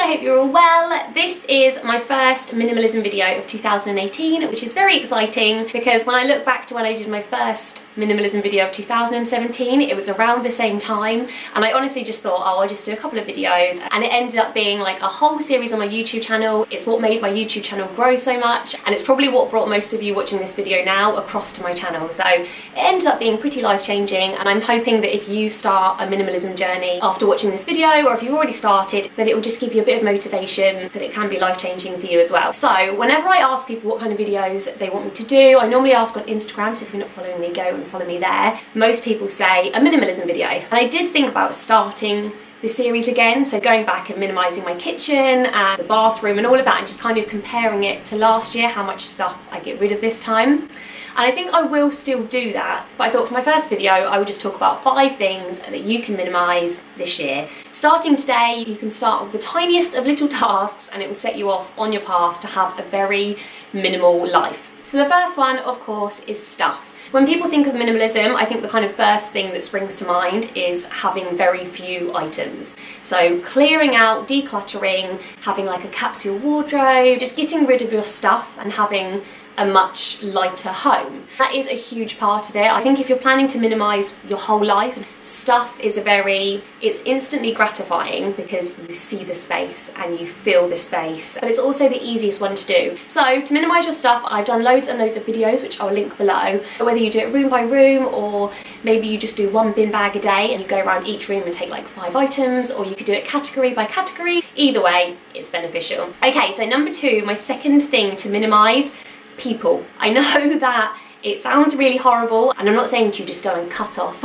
I hope you're all well. This is my first minimalism video of 2018, which is very exciting because when I look back to when I did my first minimalism video of 2017, it was around the same time, and I honestly just thought, oh, I'll just do a couple of videos, and it ended up being like a whole series on my YouTube channel. It's what made my YouTube channel grow so much, and it's probably what brought most of you watching this video now across to my channel. So it ended up being pretty life-changing, and I'm hoping that if you start a minimalism journey after watching this video, or if you've already started, that it will just give you a bit of motivation, that it can be life-changing for you as well. So whenever I ask people what kind of videos they want me to do, I normally ask on Instagram, so if you're not following me, go and follow me there. Most people say a minimalism video, and I did think about starting the series again, so going back and minimising my kitchen and the bathroom and all of that, and just kind of comparing it to last year, how much stuff I get rid of this time. And I think I will still do that, but I thought for my first video I would just talk about 5 things that you can minimise this year. Starting today, you can start with the tiniest of little tasks and it will set you off on your path to have a very minimal life. So the first one, of course, is stuff. When people think of minimalism, I think the kind of first thing that springs to mind is having very few items. So clearing out, decluttering, having like a capsule wardrobe, just getting rid of your stuff and having a much lighter home. That is a huge part of it. I think if you're planning to minimise your whole life, stuff is it's instantly gratifying because you see the space and you feel the space, but it's also the easiest one to do. So to minimise your stuff, I've done loads and loads of videos which I'll link below. Whether you do it room by room, or maybe you just do 1 bin bag a day and you go around each room and take like 5 items, or you could do it category by category. Either way, it's beneficial. Okay, so number 2, my second thing to minimise: people. I know that it sounds really horrible, and I'm not saying to you just go and cut off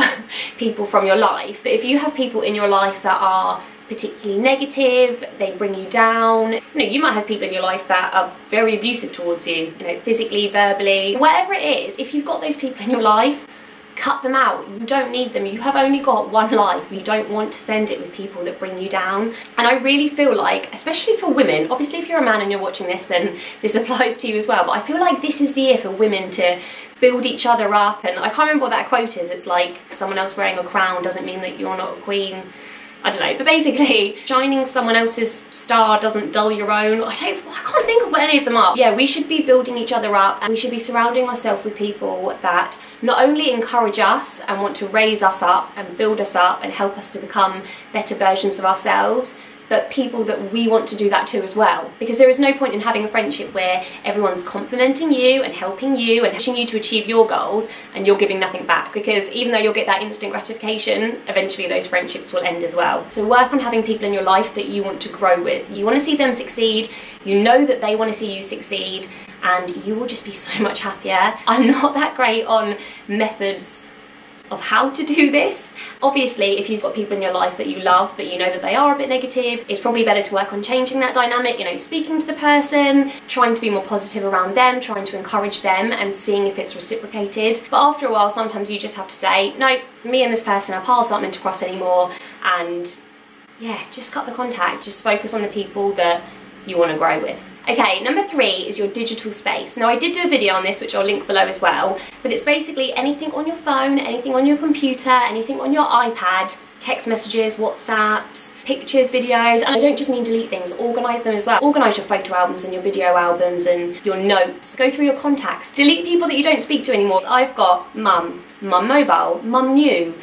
people from your life, but if you have people in your life that are particularly negative, they bring you down. You might have people in your life that are very abusive towards you, physically, verbally, whatever it is. If you've got those people in your life, cut them out. You don't need them. You have only got one life. You don't want to spend it with people that bring you down. And I really feel like, especially for women, obviously if you're a man and you're watching this, then this applies to you as well, but I feel like this is the year for women to build each other up. And I can't remember what that quote is. It's like, someone else wearing a crown doesn't mean that you're not a queen. I don't know, but basically, shining someone else's star doesn't dull your own. I can't think of what any of them are. Yeah, we should be building each other up, and we should be surrounding ourselves with people that not only encourage us and want to raise us up and build us up and help us to become better versions of ourselves, but people that we want to do that to as well. Because there is no point in having a friendship where everyone's complimenting you and helping you and pushing you to achieve your goals and you're giving nothing back. Because even though you'll get that instant gratification, eventually those friendships will end as well. So work on having people in your life that you want to grow with. You want to see them succeed, you know that they want to see you succeed, and you will just be so much happier. I'm not that great on methods of how to do this. Obviously, if you've got people in your life that you love but you know that they are a bit negative, it's probably better to work on changing that dynamic, speaking to the person, trying to be more positive around them, trying to encourage them and seeing if it's reciprocated. But after a while, sometimes you just have to say, no, me and this person, our paths aren't meant to cross anymore, and yeah, just cut the contact. Just focus on the people that you want to grow with. Okay, number 3 is your digital space. Now, I did do a video on this, which I'll link below as well, but it's basically anything on your phone, anything on your computer, anything on your iPad, text messages, WhatsApps, pictures, videos, and I don't just mean delete things, organise them as well. Organise your photo albums and your video albums and your notes. Go through your contacts. Delete people that you don't speak to anymore. I've got mum mobile, mum new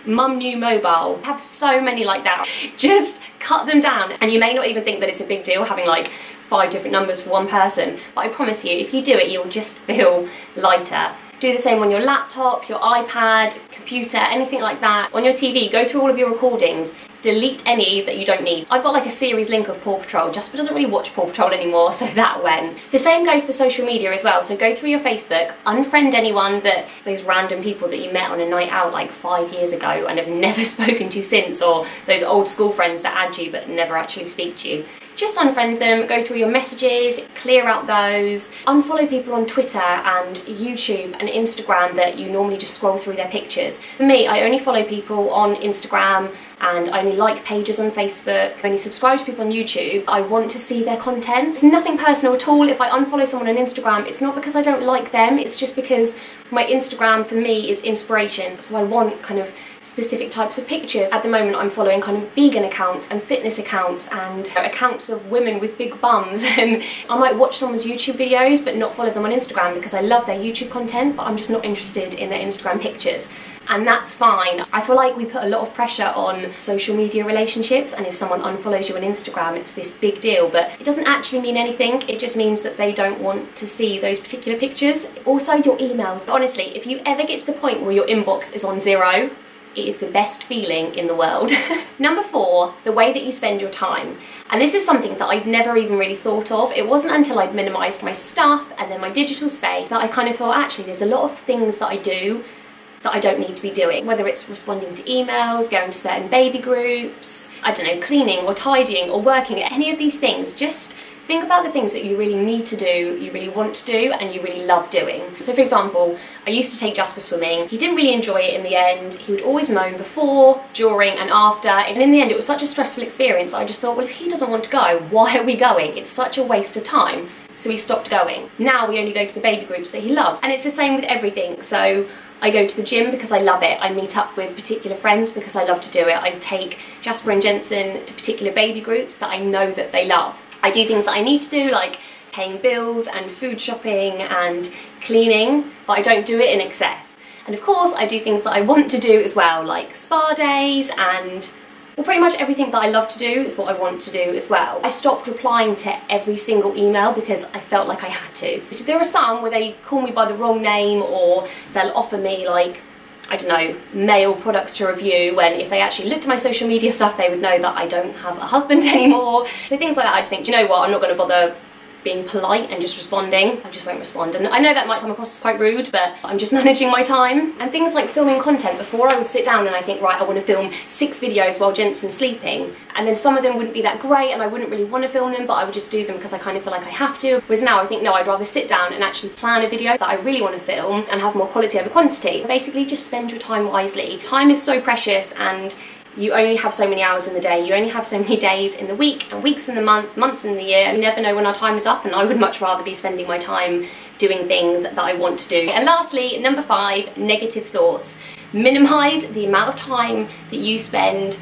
mobile. I have so many like that. Just cut them down, and you may not even think that it's a big deal having like 5 different numbers for one person, but I promise you, if you do it, you'll just feel lighter. Do the same on your laptop, your iPad, computer, anything like that. On your TV, go through all of your recordings. Delete any that you don't need. I've got like a series link of Paw Patrol. Jasper doesn't really watch Paw Patrol anymore, so that went. The same goes for social media as well. So go through your Facebook, unfriend anyone those random people that you met on a night out like 5 years ago and have never spoken to since, or those old school friends that add you but never actually speak to you. Just unfriend them, go through your messages, clear out those. Unfollow people on Twitter and YouTube and Instagram that you normally just scroll through their pictures. For me, I only follow people on Instagram and I only like pages on Facebook, I only subscribe to people on YouTube. I want to see their content. It's nothing personal at all. If I unfollow someone on Instagram, it's not because I don't like them, it's just because my Instagram for me is inspiration. So I want kind of specific types of pictures. At the moment I'm following kind of vegan accounts and fitness accounts and accounts of women with big bums, and I might watch someone's YouTube videos but not follow them on Instagram because I love their YouTube content, but I'm just not interested in their Instagram pictures. And that's fine. I feel like we put a lot of pressure on social media relationships, and if someone unfollows you on Instagram, it's this big deal, but it doesn't actually mean anything. It just means that they don't want to see those particular pictures. Also, your emails. Honestly, if you ever get to the point where your inbox is on 0, it is the best feeling in the world. Number 4, the way that you spend your time. And this is something that I'd never even really thought of. It wasn't until I'd minimised my stuff and then my digital space that I kind of thought, actually, there's a lot of things that I do that I don't need to be doing. Whether it's responding to emails, going to certain baby groups, I don't know, cleaning or tidying or working, any of these things, just think about the things that you really need to do, you really want to do, and you really love doing. So for example, I used to take Jasper swimming. He didn't really enjoy it in the end. He would always moan before, during and after, and in the end it was such a stressful experience that I just thought, well, if he doesn't want to go, why are we going? It's such a waste of time. So he stopped going. Now we only go to the baby groups that he loves. And it's the same with everything. So I go to the gym because I love it. I meet up with particular friends because I love to do it. I take Jasper and Jensen to particular baby groups that I know that they love. I do things that I need to do, like paying bills and food shopping and cleaning, but I don't do it in excess. And of course I do things that I want to do as well, like spa days, and well, pretty much everything that I love to do is what I want to do as well. I stopped replying to every single email because I felt like I had to. So there are some where they call me by the wrong name, or they'll offer me, like, I don't know, male products to review, when if they actually looked at my social media stuff they would know that I don't have a husband anymore. So things like that, I just think, do you know what, I'm not going to bother being polite and just responding. I just won't respond. And I know that might come across as quite rude, but I'm just managing my time. And things like filming content. Before I would sit down and I think, right, I want to film 6 videos while Jensen's sleeping, and then some of them wouldn't be that great and I wouldn't really want to film them, but I would just do them because I kind of feel like I have to. Whereas now I think, no, I'd rather sit down and actually plan a video that I really want to film and have more quality over quantity. Basically just spend your time wisely. Time is so precious, and you only have so many hours in the day, you only have so many days in the week, and weeks in the month, months in the year, and you never know when our time is up, and I would much rather be spending my time doing things that I want to do. And lastly, number 5, negative thoughts. Minimise the amount of time that you spend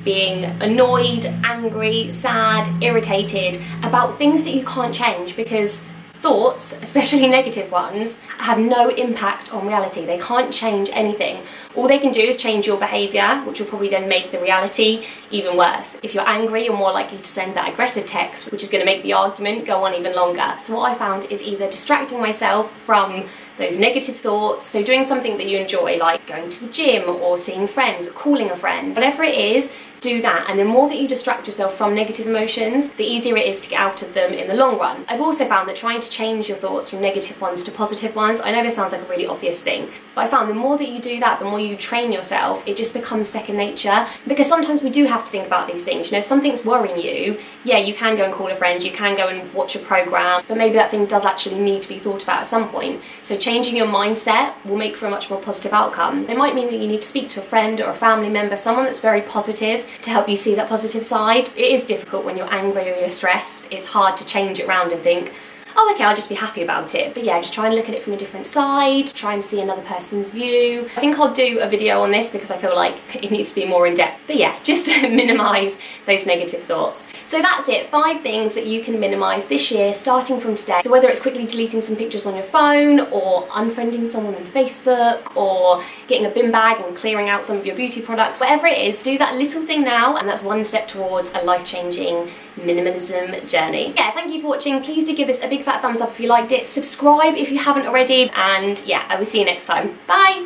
being annoyed, angry, sad, irritated about things that you can't change, because thoughts, especially negative ones, have no impact on reality. They can't change anything. All they can do is change your behaviour, which will probably then make the reality even worse. If you're angry, you're more likely to send that aggressive text, which is going to make the argument go on even longer. So what I found is either distracting myself from those negative thoughts, so doing something that you enjoy, like going to the gym or seeing friends or calling a friend, whatever it is, do that. And the more that you distract yourself from negative emotions, the easier it is to get out of them in the long run. I've also found that trying to change your thoughts from negative ones to positive ones, I know this sounds like a really obvious thing, but I found the more that you do that, the more you train yourself, it just becomes second nature. Because sometimes we do have to think about these things. You know, if something's worrying you, yeah, you can go and call a friend, you can go and watch a program, but maybe that thing does actually need to be thought about at some point. So changing your mindset will make for a much more positive outcome. It might mean that you need to speak to a friend or a family member, someone that's very positive, to help you see that positive side. It is difficult when you're angry or you're stressed. It's hard to change it around and think, oh, okay, I'll just be happy about it. But yeah, just try and look at it from a different side, try and see another person's view. I think I'll do a video on this because I feel like it needs to be more in depth. But yeah, just to minimise those negative thoughts. So that's it, 5 things that you can minimise this year, starting from today. So whether it's quickly deleting some pictures on your phone, or unfriending someone on Facebook, or getting a bin bag and clearing out some of your beauty products, whatever it is, do that little thing now, and that's one step towards a life-changing minimalism journey. Yeah, thank you for watching. Please do give this a big fat thumbs up if you liked it. Subscribe if you haven't already, and yeah, I will see you next time. Bye!